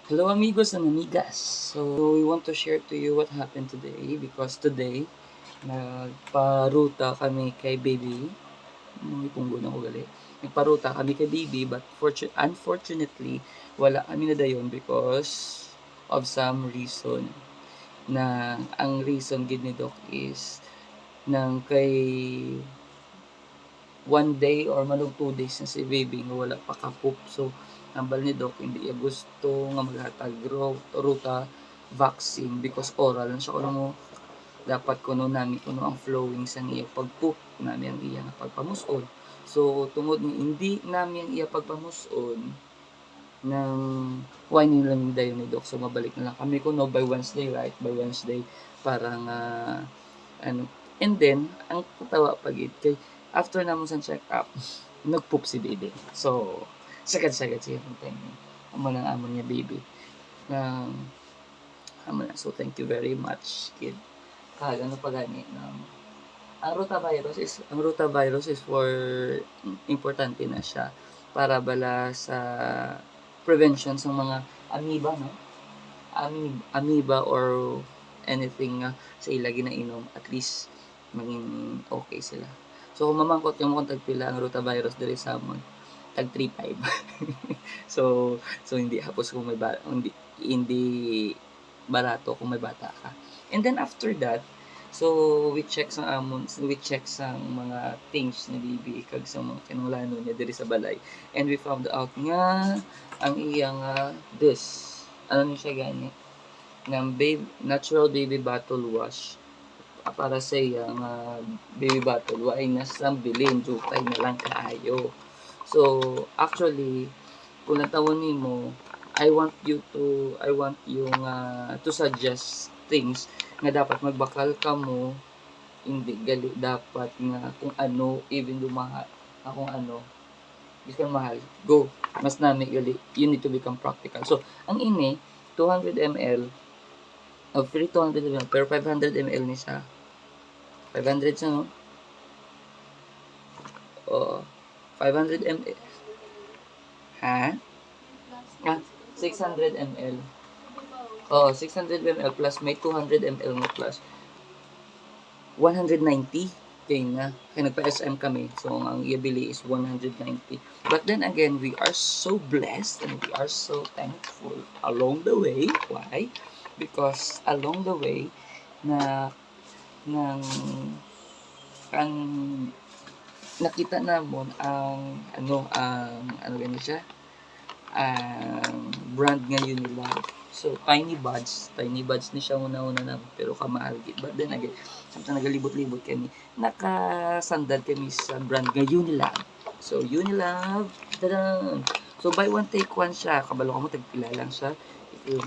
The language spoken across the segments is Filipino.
Hello amigos and amigas. So we want to share to you what happened today because today nagparuta kami kay baby. Ipunggo na ko gali. Nagparuta kami kay baby but unfortunately wala kami na dayon because of some reason na ang reason gid ni Doc is nang kay 1 day or manug 2 days na si baby nga wala pa ka-poop. So ambal ni Doc hindi niya gusto nga maghatag ruta vaccine because oral lang siya kuno mo dapat kuno nami kuno ang flowing sa iya pag-poop nami ang iya nga pagpamusod. So tungod ni hindi nami ang iya pagpamusod nang whining lang dayon ni Doc, so mabalik na lang kami kuno by Wednesday, right? By Wednesday para nga ano, and then ang katawa pa gid kay after namon sa check up nagpoop si baby. So sagad-sagad siya yung time amo nang amon niya baby ng amo na. So thank you very much kid. Ano pa gani ng ang rotavirus is for importante na siya para bala sa prevention sa mga amoeba, no? Amoeba or anything sa ila ginainom, at least maging okay sila. So kung mamangkot yung kung tagpila ang rotavirus diri sa amon, tag 3.5. so hindi hapos kung may hindi barato kung may bata ka. And then after that, so we check sa mga things na bibi kag sa mga kinahanglanon niya diri sa balay, and we found out nga ang iyang this ano ni siya gani ng natural baby bottle wash para sa iyang baby bottle wa ay nasang bilin jutay na lang kaayo. So actually kung natawon nimo, I want you to suggest things nga dapat magbakal ka mo, hindi gali dapat nga kung ano, even dumaha kung ano gusto mahal, go mas nami gali, you need to become practical. So ang ini 200 ml of free 200 ml pero 500 ml ni siya, 500 siya, no? O 500 ml ha 600 ml. Oh, 600 ml plus may 200 ml mo plus 190 kay na kay nagpa-SM kami, so ang ibili is 190. But then again, we are so blessed and we are so thankful along the way. Why? Because along the way na nang ang nakita namon ang ano ganun siya, ang brand ngayon nila. So Tiny Buds ni siya una-una na pero kamahal gid. But then again, samtang nagalibot-libot kami, nakasandad kami sa brand nga Unilab. So Unilab, tadan. So buy one take one siya. Kabalo ka mo tagpila lang siya. Ito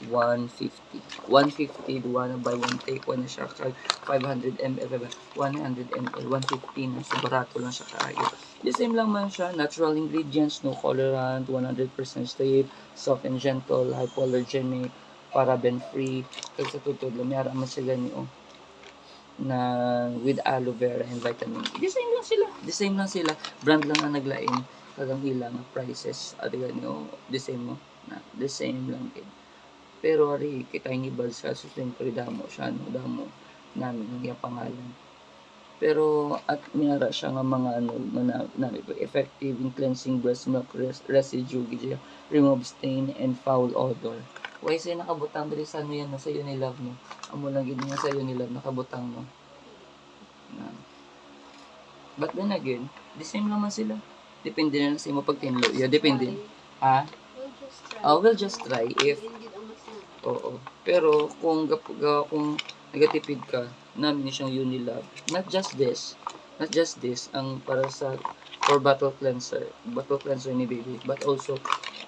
150. 150 duwa na buy one take one na siya kay 500 ml, 100 ml, 150 na. So barato lang siya kaayo. The same lang man siya, natural ingredients, no colorant, 100% safe, soft and gentle, hypoallergenic, paraben free. Kaya sa tutod, lumiyara man sila niyo na with aloe vera and vitamin E. The same lang sila. Brand lang na naglain. Kagang ilang prices. At niyo, the same mo. The same lang din. Pero ari, kita yung iba sa siyempre damo siya, no? Damo namin ang iyang pangalan. Pero at niyara siya nga mga effective in cleansing breast milk residue, remove stain and foul odor. Why say nakabutang diri sa ano yan, sa Unilove mo? Amo lang gid nga sa Unilove nakabutang mo. But then again, the same naman sila. Depende na lang sa imo pagtinlo. Yeah, depende. Ha? We'll just try if oo. Pero kung nagatipid ka, namin siyang Unilab. Not just this. Not just this, ang para sa for bottle cleanser ni baby, but also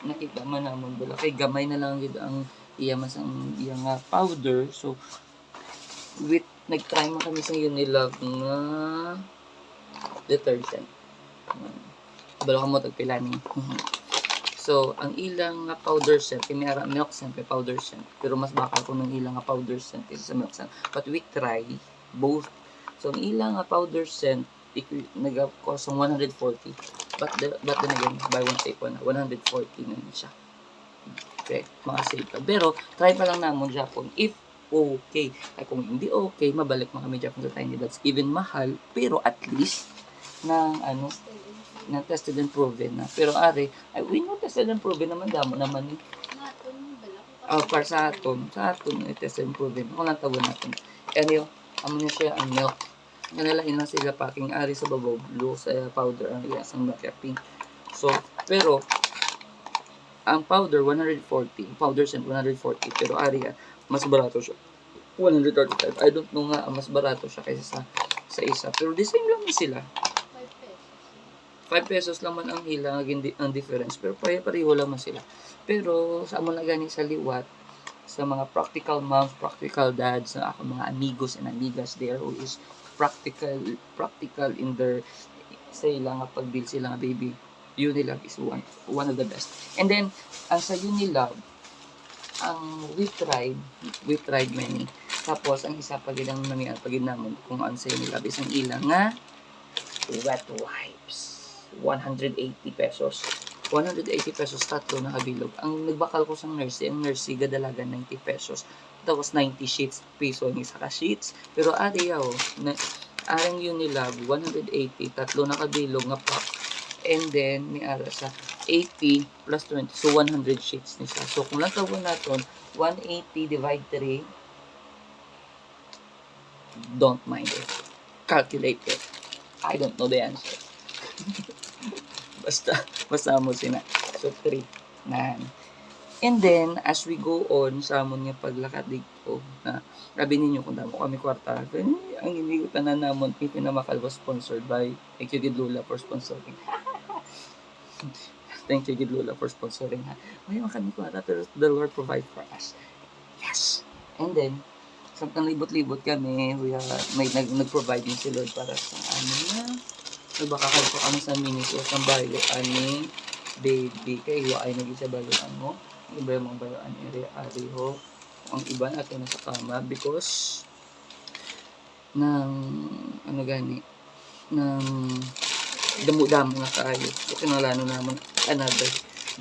nakita man namon bala kay gamay na lang gid ang iya mas ang iya nga powder. So with nag-try man kami sa Unilove nga detergent. Balo ka mo tagpila ni. So, ang ilang nga powder scent, kay may ara milk scent, may powder scent. Pero mas bakal ko ng ilang nga powder scent kaysa sa milk scent. But we try both. So, ang ilang nga powder scent, nag-cost ng 140. But then again, buy one take one, 140 na siya. Okay, mga save ka. Pero, try pa lang namon Japon. If okay. Ay kung hindi okay, mabalik mo kami Japon sa Tiny Dots. Even mahal, pero at least, ng ano, na tested and proven na. Pero ari, ay we know tested and proven naman damo naman ni. Para sa aton, tested and proven. Kung lang tawag natin. Ano amo niya siya ang milk. Nalalain lang sila packing ari sa babaw, blue sa powder ang iyasang milk pink. So, pero ang powder 140, powder scent 140, pero ari mas barato siya. 135. I don't know nga mas barato siya kaysa sa isa. Pero the same lang sila. 5 pesos lang man ang hila, ang difference. Pero pareho lang man sila. Pero sa amo na gani sa liwat, sa mga practical moms, practical dads, sa ako mga amigos and amigas there who is practical in their sa ilang pag-build sila nga baby, Unilove is one of the best. And then, ang sa Unilove, ang we tried many. Tapos, ang isa pa gid ang namian pagid namon kung ang sa Unilove is ang ilang nga wet wipes. 180 pesos. 180 pesos, tatlo na kabilog. Ang nagbakal ko sa nurse, ang nurse gadalagan 90 pesos. Tapos 90 sheets, piso ang isa ka sheets. Pero adi yaw, arang Unilove, 180, tatlo na kabilog nga pack. And then, ni ara sa 80 plus 20, so 100 sheets ni siya. So, kung lang tawag natin, 180 divide 3, don't mind it. Calculate it. I don't know the answer. basta mo sina. So 3 na. And then as we go on sa amon nga paglakad dito na sabi ninyo kung damo kami kwarta. Ang hindi ko tanan namon ipinamakal was sponsored by Thank you Gidlula for sponsoring. Thank you Gidlula for sponsoring ha. May kami kwarta pero the Lord provide for us. Yes. And then samtang libot-libot kami, may nag-provide din si Lord para sa amin na nagbakakal po kami sa minisyo sa bayo ani baby kay ay nag-isa baluan mo iba yung mga baluan ari ho ang iba natin nasa kama because ng ano gani ng damo-damo na kaayo so kinalano naman another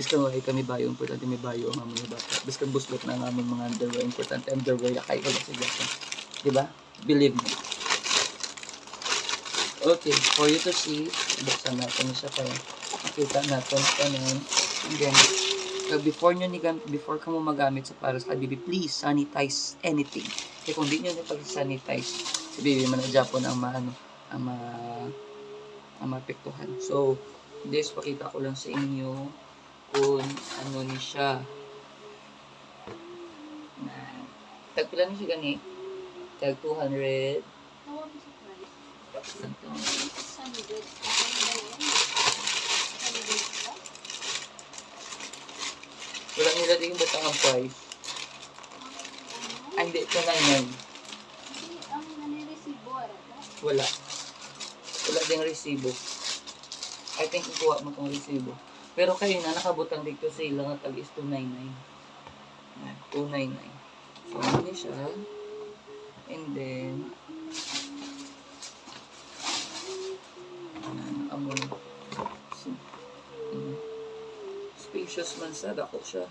biskan wala kami bayo importante may bayo ang mga bata biskan buslot na namin mga underwear importante underwear kay ko sa Japan diba believe me. Okay, for you to see, buksan natin siya para makita natin kanon. And then, before ka mo magamit sa para sa baby, please sanitize anything. Kaya kung di nyo na pag-sanitize, si baby man na Japon ang mapektuhan. So, this, pakita ko lang sa inyo kung ano ni siya. Tagpila ni siya gani? Tag 200. Wala nila din yung batang ang price. Ay, hindi. Ito na yan. Wala. Wala din resibo. I think ikuha mo itong resibo. Pero kayo na, nakabutang dito sa ilang at is 299. 299. So, hindi siya. And then, spacious man sa dako siya.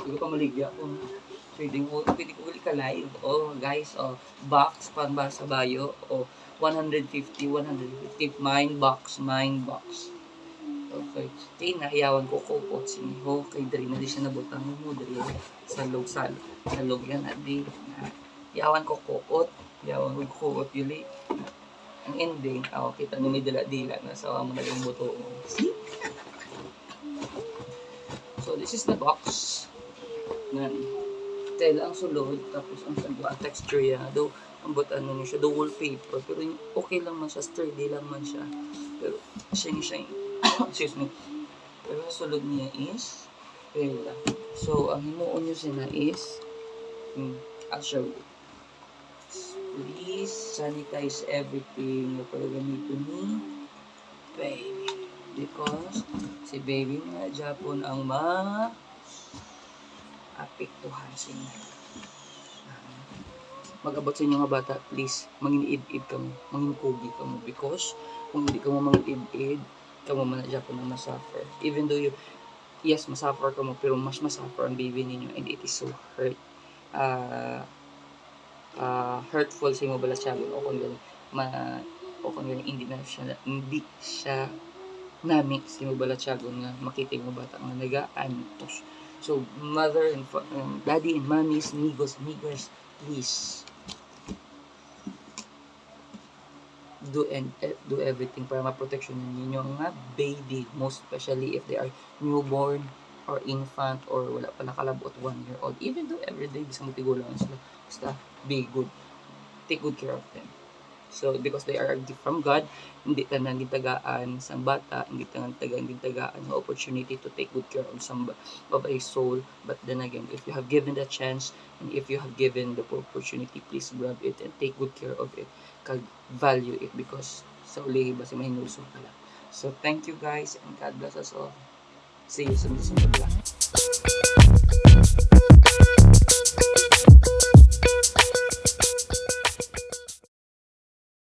Hindi ko pa maligya kung pwede ko uli ka live. Guys, box pang ba sa bayo. 150 mine box. Okay. Kaya nahiyawan ko kupot siniho. Kay dari na di siya nabutang mo. Dari sa log yan. Adi. Yawan ko kupot. Yuli. Ang ending, kita nyo may dila-dila na sawa mo na yung buto mo. See? So, this is the box. Nan. tela ang sulod, tapos ang sagwa, ang texture niya, though, ang ano niya siya, the wallpaper, pero okay lang man siya, sturdy lang man siya, pero shiny, excuse me, pero ang sulod niya is, tela. So, ang himuon niyo sina is, I'll show you. Please sanitize everything na gamitin ni baby. Because si baby nga Japon ang apektuhan sa inyo. Mag-abot sa inyo nga bata, please, mangin-id-id ka mo, mangin-kugi ka mo. Because kung hindi ka mo mangin-id-id, ka mo man na Japon na masuffer. Even though yes, masuffer ka mo, pero mas masuffer ang baby ninyo and it is so hurtful sa imo balasyagon o kung gani hindi siya namik sa imo balasyagon nga makita mo bata nga nagaantos. So mother and daddy and mommies, amigos, please do everything para ma-protection ninyo nga baby, most especially if they are newborn or infant or wala pa nakalabot 1 year old. Even though everyday bisang tigulang sila, basta be good, take good care of them. So because they are a gift from God, hindi tanan gitagaan sang bata, hindi tanan gitagaan ng opportunity to take good care of a soul. But then again, if you have given the chance and if you have given the opportunity, please grab it and take good care of it, kag value it, because sa uli basi mahinulsong ka lang. So thank you guys and God bless us all. See you sa susunod vlog.